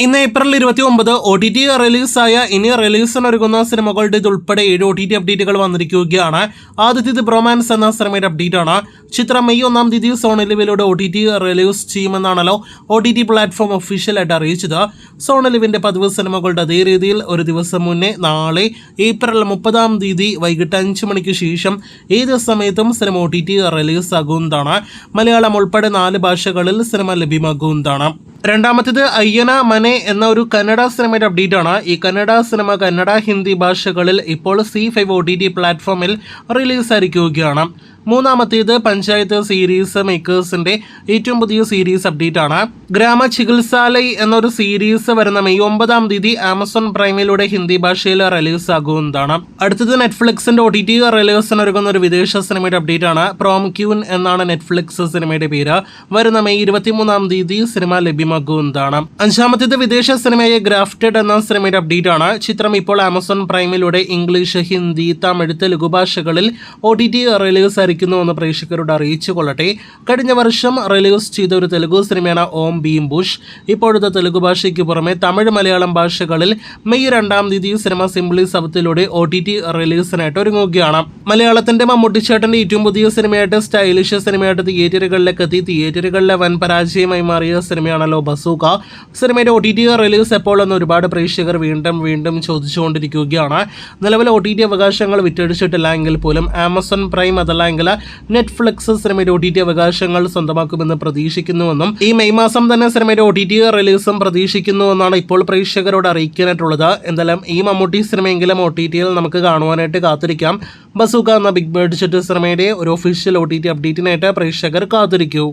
ഇന്ന് April 29 OTT റിലീസായ ഇനി റിലീസിനൊരുങ്ങുന്ന സിനിമകളുടെ ഇതുൾപ്പെടെ 7 OTT അപ്ഡേറ്റുകൾ വന്നിരിക്കുകയാണ്. ആദ്യത്തേത് ബ്രോമാൻസ് എന്ന സിനിമയുടെ അപ്ഡേറ്റ് ആണ്. ചിത്രം മെയ് 1-ാം തീയതി സോണി ലിവിലൂടെ OTT റിലീസ് ചെയ്യുമെന്നാണല്ലോ OTT പ്ലാറ്റ്ഫോം ഒഫീഷ്യലായിട്ട് അറിയിച്ചത്. സോണി ലിവിന്റെ പതിവ് സിനിമകളുടെ അതേ രീതിയിൽ ഒരു ദിവസം മുന്നേ നാളെ ഏപ്രിൽ 30-ാം തീയതി വൈകിട്ട് 5 മണിക്ക് ശേഷം ഏത് സമയത്തും സിനിമ OTT റിലീസാകുന്നതാണ്. മലയാളം ഉൾപ്പെടെ 4 ഭാഷകളിൽ സിനിമ ലഭ്യമാകുന്നതാണ്. രണ്ടാമത്തേത് അയ്യന മനെ എന്ന ഒരു കന്നഡ സിനിമയുടെ അപ്ഡേറ്റ് ആണ്. ഈ കന്നഡ സിനിമ കന്നഡ, ഹിന്ദി ഭാഷകളിൽ ഇപ്പോൾ C5 OTT പ്ലാറ്റ്ഫോമിൽ റിലീസായിരിക്കുകയാണ്. മൂന്നാമത്തേത് പഞ്ചായത്ത് സീരീസ് മേക്കേഴ്സിന്റെ ഏറ്റവും പുതിയ സീരീസ് അപ്ഡേറ്റ് ആണ്. ഗ്രാമ ചികിത്സാലയ് എന്നൊരു സീരീസ് വരുന്ന മെയ് 9-ാം തീയതി ആമസോൺ പ്രൈമിലൂടെ ഹിന്ദി ഭാഷയിൽ റിലീസാകുന്നതാണ്. അടുത്തത് നെറ്റ്ഫ്ലിക്സിന്റെ OTT റിലീസിനൊരുങ്ങുന്ന ഒരു വിദേശ സിനിമയുടെ അപ്ഡേറ്റ് ആണ്. പ്രോം ക്യൂൻ എന്നാണ് നെറ്റ്ഫ്ലിക്സ് സിനിമയുടെ പേര്. വരുന്ന മെയ് 23-ാം തീയതി സിനിമ ലഭ്യമാകുന്നതാണ്. അഞ്ചാമത്തേത് വിദേശ സിനിമയെ ഗ്രാഫ്റ്റഡ് എന്ന സിനിമയുടെ അപ്ഡേറ്റ് ആണ്. ചിത്രം ഇപ്പോൾ ആമസോൺ പ്രൈമിലൂടെ ഇംഗ്ലീഷ്, ഹിന്ദി, തമിഴ്, തെലുഗു ഭാഷകളിൽ OTT റിലീസ് എന്ന് പ്രേക്ഷകരോട് അറിയിച്ചു കൊള്ളട്ടെ. കഴിഞ്ഞ വർഷം റിലീസ് ചെയ്ത ഒരു തെലുഗു സിനിമയാണ് ഓം ഭീം ബുഷ്. ഇപ്പോഴത്തെ തെലുഗു ഭാഷയ്ക്ക് പുറമെ തമിഴ്, മലയാളം ഭാഷകളിൽ മെയ് 2-ാം തീയതി സിനിമ സിംപ്ലി സൗത്തിലൂടെ OTT റിലീസിനായിട്ട് ഒരുങ്ങുകയാണ്. മലയാളത്തിന്റെ മമ്മൂട്ടിച്ചേട്ടന്റെ ഏറ്റവും പുതിയ സിനിമയായിട്ട് സ്റ്റൈലിഷ് സിനിമയായിട്ട് തിയേറ്ററുകളിലേക്ക് എത്തി തിയേറ്ററുകളിലെ വൻ പരാജയമായി മാറിയ സിനിമയാണല്ലോ ബസൂക്ക. സിനിമയുടെ OTT റിലീസ് എപ്പോഴെന്ന് ഒരുപാട് പ്രേക്ഷകർ വീണ്ടും ചോദിച്ചുകൊണ്ടിരിക്കുകയാണ്. നിലവിലെ OTT അവകാശങ്ങൾ വിറ്റഴിച്ചിട്ടില്ല എങ്കിൽ പോലും ആമസോൺ പ്രൈം അതല്ലെങ്കിൽ നെറ്റ്ഫ്ലിക്സ് സിനിമയുടെ OTT അവകാശങ്ങൾ സ്വന്തമാക്കുമെന്ന് പ്രതീക്ഷിക്കുന്നുവെന്നും ഈ മെയ് മാസം തന്നെ സിനിമയുടെ OTT റിലീസും പ്രതീക്ഷിക്കുന്നുവെന്നാണ് ഇപ്പോൾ പ്രേക്ഷകരോട് അറിയിക്കാനായിട്ടുള്ളത്. എന്തായാലും ഈ മമ്മൂട്ടി സിനിമയെങ്കിലും OTTയിൽ നമുക്ക് കാണുവാനായിട്ട് കാത്തിരിക്കാം. ബസൂക്ക എന്ന ബിഗ് ബഡ്ജറ്റ് സിനിമയുടെ ഒരു ഒഫീഷ്യൽ OTT അപ്ഡേറ്റിനായിട്ട് പ്രേക്ഷകർ കാത്തിരിക്കൂ.